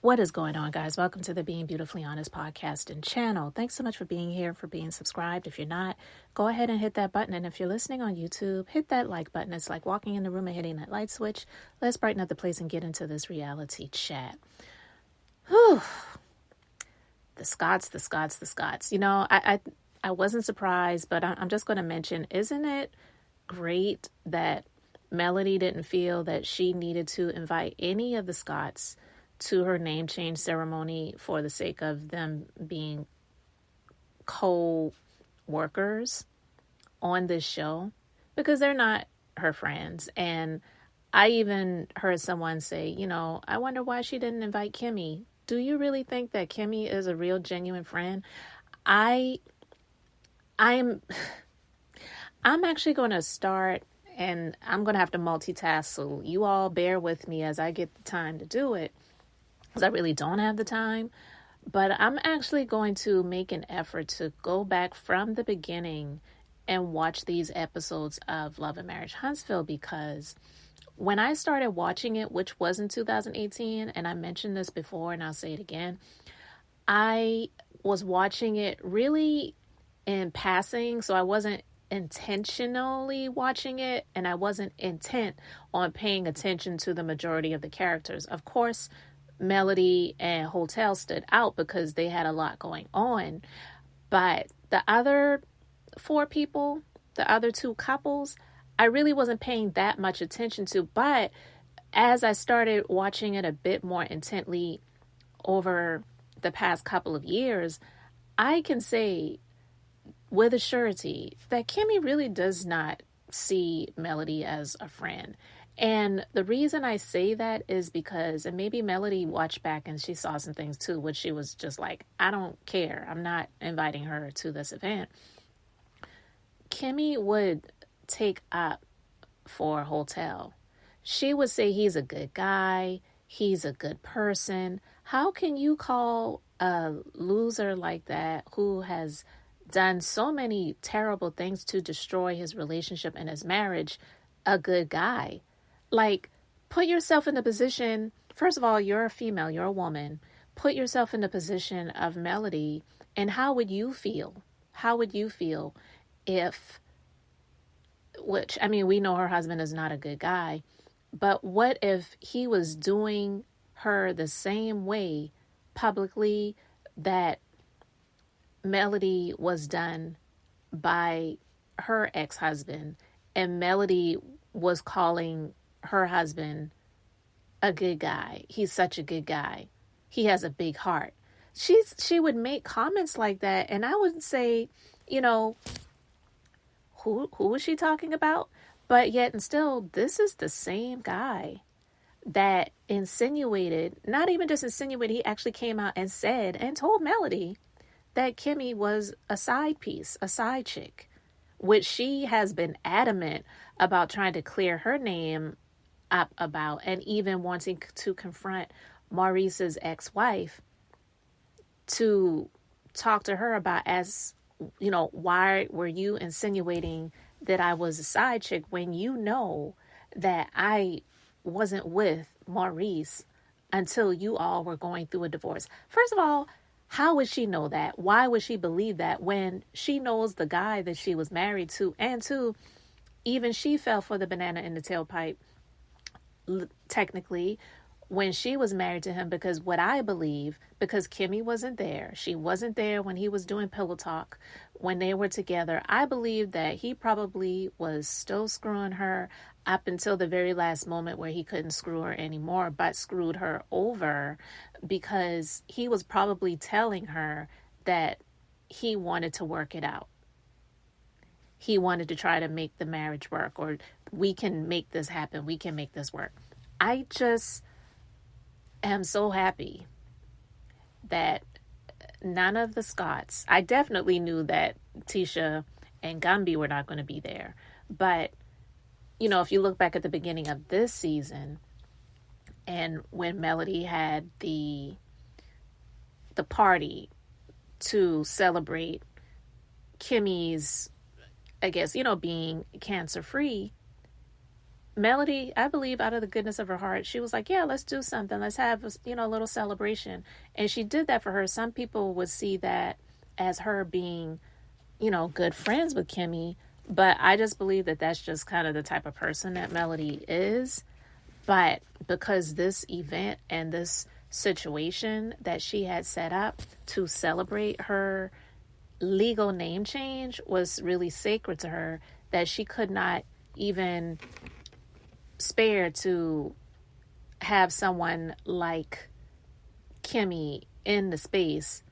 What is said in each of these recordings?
What is going on, guys? Welcome to the Being Beautifully Honest podcast and channel. Thanks so much for being here, for being subscribed. If you're not, go ahead and hit that button. And if you're listening on YouTube, hit that like button. It's like walking in the room and hitting that light switch. Let's brighten up the place and get into this reality chat. Whew. The Scotts. You know, I wasn't surprised, but I'm just going to mention, isn't it great that Melody didn't feel that she needed to invite any of the Scotts to her name change ceremony for the sake of them being co-workers on this show, because they're not her friends. And I even heard someone say, you know, I wonder why she didn't invite Kimmi. Do you really think that Kimmi is a real, genuine friend? I'm actually going to start, and I'm going to have to multitask, so you all bear with me as I get the time to do it, because I really don't have the time. But I'm actually going to make an effort to go back from the beginning and watch these episodes of Love and Marriage Huntsville, because when I started watching it, which was in 2018, and I mentioned this before and I'll say it again, I was watching it really in passing, so I wasn't intentionally watching it, and I wasn't intent on paying attention to the majority of the characters. Of course, Melody and Hotel stood out because they had a lot going on, but the other four people, the other two couples, I really wasn't paying that much attention to. But as I started watching it a bit more intently over the past couple of years, I can say with a surety that Kimmi really does not see Melody as a friend. And the reason I say that is because, and maybe Melody watched back and she saw some things too, which she was just like, I don't care. I'm not inviting her to this event. Kimmi would take up for Hotel. She would say he's a good guy. He's a good person. How can you call a loser like that, who has done so many terrible things to destroy his relationship and his marriage, a good guy? Like, put yourself in the position, first of all, you're a female, you're a woman. Put yourself in the position of Melody, and how would you feel? How would you feel if, which, I mean, we know her husband is not a good guy, but what if he was doing her the same way publicly that Melody was done by her ex-husband, and Melody was calling her husband a good guy? He's such a good guy. He has a big heart. She would make comments like that, and I would say, you know, who is she talking about? But yet and still, this is the same guy that insinuated, not even just insinuated, he actually came out and said and told Melody that Kimmi was a side piece, a side chick, which she has been adamant about trying to clear her name up about, and even wanting to confront Maurice's ex-wife to talk to her about, as you know, why were you insinuating that I was a side chick when you know that I wasn't with Maurice until you all were going through a divorce? First of all, how would she know that? Why would she believe that when she knows the guy that she was married to? And two, even she fell for the banana in the tailpipe, technically, when she was married to him, because what I believe, because Kimmi wasn't there, she wasn't there when he was doing pillow talk, when they were together, I believe that he probably was still screwing her up until the very last moment where he couldn't screw her anymore, but screwed her over, because he was probably telling her that he wanted to work it out. He wanted to try to make the marriage work, or we can make this happen. We can make this work. I just am so happy that none of the Scotts, I definitely knew that Tisha and Gumby were not going to be there. But, you know, if you look back at the beginning of this season, and when Melody had the party to celebrate Kimmi's, I guess, you know, being cancer-free, Melody, I believe out of the goodness of her heart, she was like, yeah, let's do something. Let's have, a little celebration. And she did that for her. Some people would see that as her being, good friends with Kimmi. But I just believe that that's just kind of the type of person that Melody is. But because this event and this situation that she had set up to celebrate her legal name change was really sacred to her, that she could not even spare to have someone like Kimmi in the space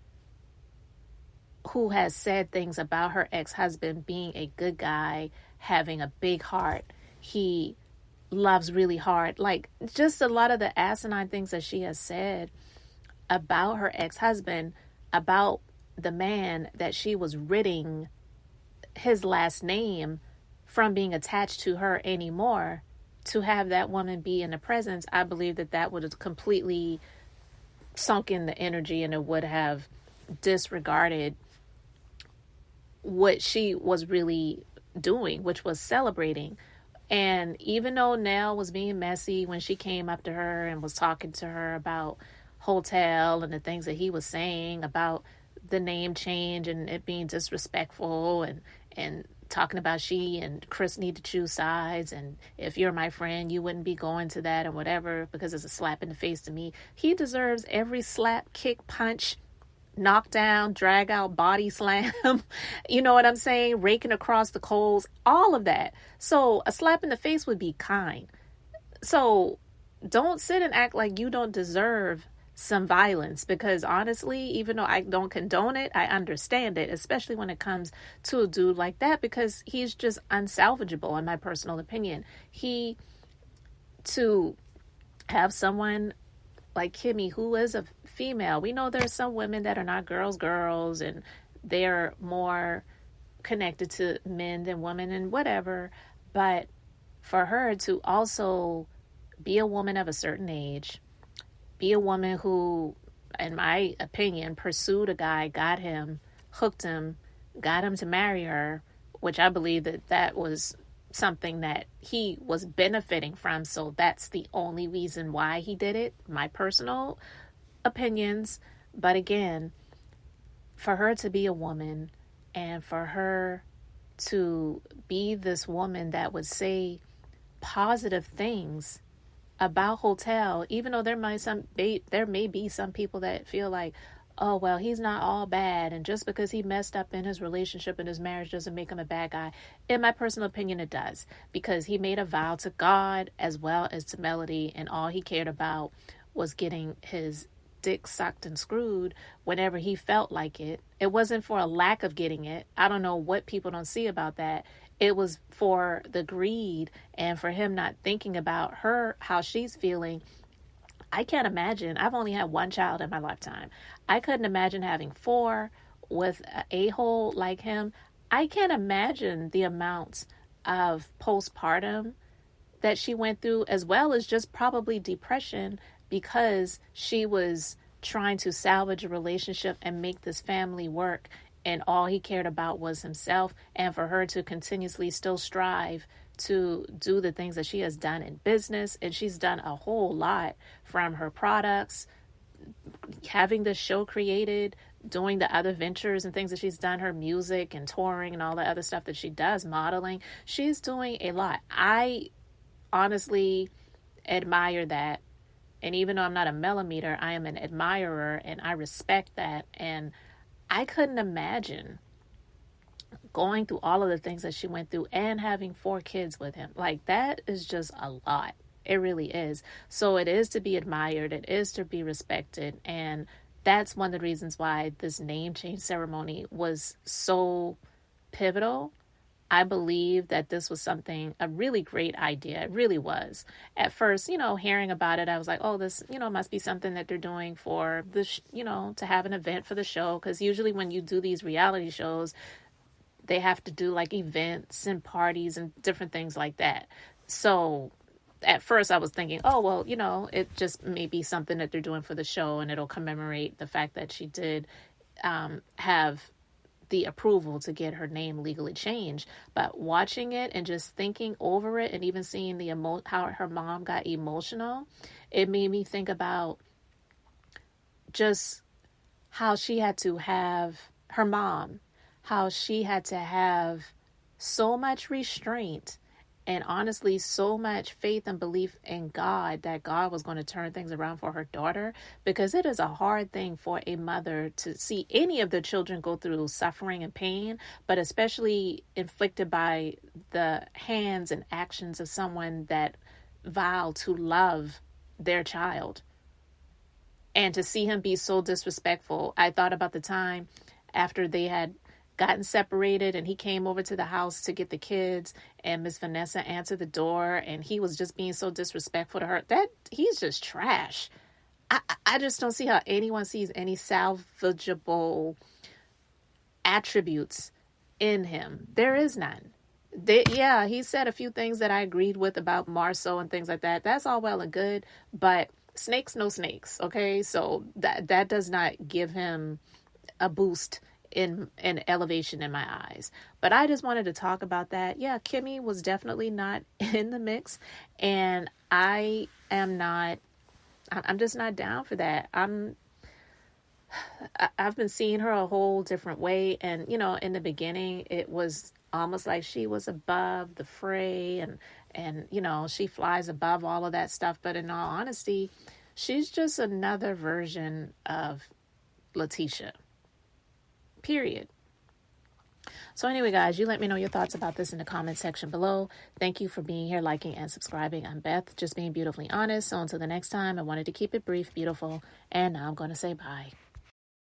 who has said things about her ex-husband being a good guy, having a big heart. He loves really hard. Like, just a lot of the asinine things that she has said about her ex-husband, about the man that she was ridding his last name from being attached to her anymore. To have that woman be in the presence, I believe that would have completely sunk in the energy, and it would have disregarded what she was really doing, which was celebrating. And even though Nell was being messy when she came up to her and was talking to her about Hotel and the things that he was saying about the name change and it being disrespectful, and talking about she and Chris need to choose sides, and if you're my friend, you wouldn't be going to that and whatever because it's a slap in the face to me. He deserves every slap, kick, punch, knock down, drag out, body slam. You know what I'm saying? Raking across the coals, all of that. So a slap in the face would be kind. So don't sit and act like you don't deserve some violence, because honestly, even though I don't condone it, I understand it, especially when it comes to a dude like that, because he's just unsalvageable in my personal opinion. To have someone like Kimmi, who is a female, we know there's some women that are not girls, and they're more connected to men than women and whatever, but for her to also be a woman of a certain age, be a woman who, in my opinion, pursued a guy, got him, hooked him, got him to marry her, which I believe that was something that he was benefiting from. So that's the only reason why he did it, my personal opinions. But again, for her to be a woman and for her to be this woman that would say positive things about Hotel, even though there may be some people that feel like, oh, well, he's not all bad, and just because he messed up in his relationship and his marriage doesn't make him a bad guy. In my personal opinion, it does, because he made a vow to God as well as to Melody, and all he cared about was getting his dick sucked and screwed whenever he felt like it. It wasn't for a lack of getting it. I don't know what people don't see about that. It was for the greed and for him not thinking about her, how she's feeling. I can't imagine. I've only had one child in my lifetime. I couldn't imagine having 4 with an a-hole like him. I can't imagine the amounts of postpartum that she went through, as well as just probably depression, because she was trying to salvage a relationship and make this family work, and all he cared about was himself. And for her to continuously still strive to do the things that she has done in business, and she's done a whole lot, from her products, having the show created, doing the other ventures and things that she's done, her music and touring and all the other stuff that she does, modeling. She's doing a lot. I honestly admire that. And even though I'm not a millimeter, I am an admirer, and I respect that. And I couldn't imagine going through all of the things that she went through and having 4 kids with him. Like, that is just a lot. It really is. So it is to be admired. It is to be respected. And that's one of the reasons why this name change ceremony was so pivotal. I believe that this was a really great idea. It really was. At first, hearing about it, I was like, oh, this, must be something that they're doing for this, to have an event for the show. Because usually when you do these reality shows, they have to do like events and parties and different things like that. So at first I was thinking, oh, well, it just may be something that they're doing for the show, and it'll commemorate the fact that she did have the approval to get her name legally changed. But watching it and just thinking over it, and even seeing how her mom got emotional, it made me think about just how she had to have her mom, how she had to have so much restraint and honestly so much faith and belief in God that God was going to turn things around for her daughter, because it is a hard thing for a mother to see any of the children go through suffering and pain, but especially inflicted by the hands and actions of someone that vow to love their child. And to see him be so disrespectful, I thought about the time after they had gotten separated and he came over to the house to get the kids, and Miss Vanessa answered the door and he was just being so disrespectful to her. That he's just trash. I just don't see how anyone sees any salvageable attributes in him. There is none. He said a few things that I agreed with about Marceau and things like that. That's all well and good, but snakes, no snakes. Okay, so that does not give him a boost in elevation in my eyes. But I just wanted to talk about that. Yeah, Kimmi was definitely not in the mix, and I'm just not down for that. I've been seeing her a whole different way, and in the beginning it was almost like she was above the fray, and she flies above all of that stuff. But in all honesty, she's just another version of Letitia. Period. So anyway, guys, you let me know your thoughts about this in the comment section below. Thank you for being here, liking, and subscribing. I'm Beth, just being beautifully honest. So until the next time, I wanted to keep it brief, beautiful, and now I'm going to say bye.